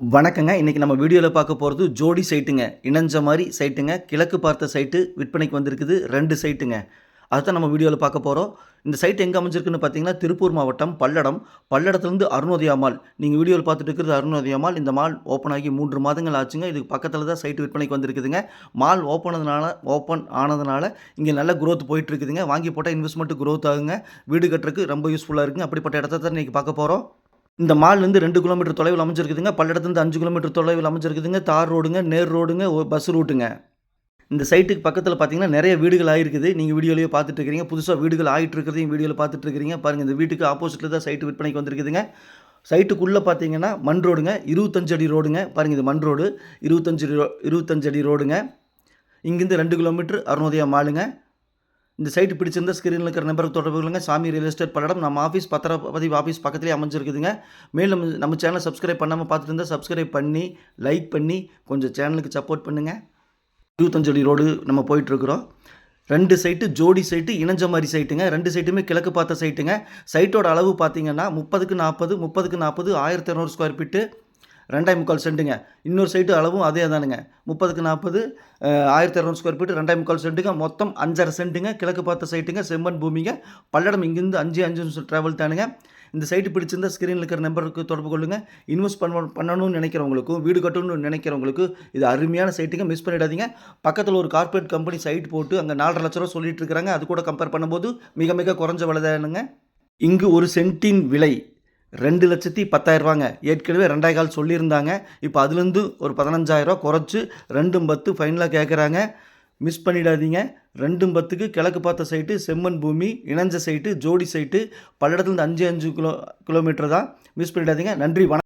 வணக்கங்க. இன்னைக்கு நம்ம வீடியோல பார்க்க போறது ஜோடி சைட்டுங்க. இணஞ்ச மாரி சைட்டுங்க. கிழக்கு பார்த்த சைட்டு விற்பனைக்கு வந்திருக்குது. 2 சைட்டுங்க. அதத்தான் நம்ம வீடியோல பார்க்க போறோம். இந்த சைட் எங்க அமைஞ்சிருக்குன்னு பார்த்தீங்கன்னா, திருப்பூர் மாவட்டம் பல்லடம். பல்லடத்துலேருந்து அருணோதயா மால். நீங்க வீடியோல பார்த்துட்டு இருக்கிறது அருணோதயா மால். இந்த மால் ஓப்பன் ஆகி 3 மாதங்கள் ஆச்சுங்க. இதுக்கு பக்கத்துல தான் சைட் விற்பனைக்கு வந்திருக்குதுங்க. மால் ஓப்பன் ஆனதுனால இங்க நல்ல குரோத் போயிட்டு இருக்குதுங்க. வாங்கி போட்டா இன்வெஸ்ட்மென்ட் குரோத் ஆகுங்க. வீடு கட்டுறதுக்கு ரொம்ப யூஸ்ஃபுல்லா இருக்குங்க. அப்படிப்பட்ட இடத்த தான் இன்னைக்கு பார்க்க போறோம். இந்த மால்லேருந்து 2 கிலோமீட்டர் தொலைவில் அமைஞ்சிருக்குதுங்க. பல்லடத்துலேருந்து 5 கிலோமீட்டர் தொலைவில் அமைஞ்சிருக்குதுங்க. தார் ரோடுங்க, நேர் ரோடுங்க, பஸ் ரூட்டுங்க. இந்த சைட்டுக்கு பக்கத்தில் பார்த்தீங்கன்னா, நெறைய வீடுகள் ஆயிருக்குது. நீங்க வீடியோலயே பார்த்துட்டு இருக்கிறீங்க. புதுசா வீடுகள் ஆயிட்டு இருக்கிறதையும் வீடியோல பார்த்துட்டு இருக்கிறீங்க. பாருங்க, இந்த வீட்டுக்கு ஆப்போசிட்ல தான் சைட் விற்பனைக்கு வந்திருக்குதுங்க. சைட்டுக்குள்ள பார்த்தீங்கன்னா, மண் ரோடுங்க. 25 அடி ரோடுங்க. பாருங்க, இது மண் ரோடு. 25 அடி ரோடுங்க. இங்கிருந்து 2 கிலோமீட்டர் அருணோதயா மாலுங்க. இந்த சைட் பிடிச்சிருந்தா ஸ்க்ரீனில் இருக்கிற நம்பருக்கு தொடர்பு கொள்ளுங்க. சாமி ரியல் எஸ்டேட் பல்லடம். நம்ம ஆஃபீஸ் பத்திரப்பதிவு ஆஃபீஸ் பக்கத்துலேயே அமைஞ்சிருக்குதுங்க. மேலும் நம்ம சேனலை சப்ஸ்கிரைப் பண்ணாமல் பார்த்துட்டு இருந்தால் சப்ஸ்கிரைப் பண்ணி, லைக் பண்ணி கொஞ்சம் சேனலுக்கு சப்போர்ட் பண்ணுங்கள். 25 அடி ரோடு நம்ம போயிட்டுருக்குறோம். 2 சைட்டு ஜோடி சைட்டு, இணஞ்ச மாதிரி சைட்டுங்க. 2 சைட்டுமே கிழக்கு பார்த்த சைட்டுங்க. சைட்டோட அளவு பார்த்தீங்கன்னா 30க்கு 40 1200 ஸ்கொயர் ஃபீட்டு, 2.25 சென்ட்டுங்க. இன்னொரு சைட்டு அளவும் அதே தானுங்க. 30க்கு 40 1200 ஸ்கொயர் ஃபீட்டு, 2.25 சென்ட்டுங்க. மொத்தம் 5.5 சென்ட்டுங்க. கிழக்கு பார்த்த சைட்டுங்க. செம்மண் பூமிங்க. பல்லடம் இங்கிருந்து 5 நிமிஷம் ட்ராவல் தானுங்க. இந்த சைட்டு பிடிச்சிருந்தா ஸ்க்ரீனில் இருக்கிற நம்பருக்கு தொடர்பு கொள்ளுங்க. இன்வெஸ்ட் பண்ணணும்னு நினைக்கிறவங்களுக்கும், வீடு கட்டணும்னு நினைக்கிறவங்களுக்கு இது அருமையான சைட்டுங்க. மிஸ் பண்ணிடாதீங்க. பக்கத்தில் ஒரு கார்ப்பரேட் கம்பெனி சைட் போட்டு அங்கே 4.5 லட்ச ரூபா சொல்லிட்டு இருக்கிறாங்க. அது கூட கம்பேர் பண்ணும்போது மிக மிக குறைஞ்ச விலை தானுங்க. இங்கு ஒரு சென்ட்டின் விலை 2,10,000 ஏற்கனவே 2.25 சொல்லியிருந்தாங்க. இப்போ அதுலேருந்து ஒரு 15,000 குறைச்சி 2.10 ஃபைனலாக கேட்குறாங்க. மிஸ் பண்ணிடாதீங்க. 2.10க்கு கிழக்கு பார்த்த சைட்டு, செம்மண் பூமி, இணஞ்ச சைட்டு, ஜோடி சைட்டு, பல்லடத்துலேருந்து 5 கிலோமீட்டர் தான். மிஸ் பண்ணிடாதீங்க. நன்றி, வணக்கம்.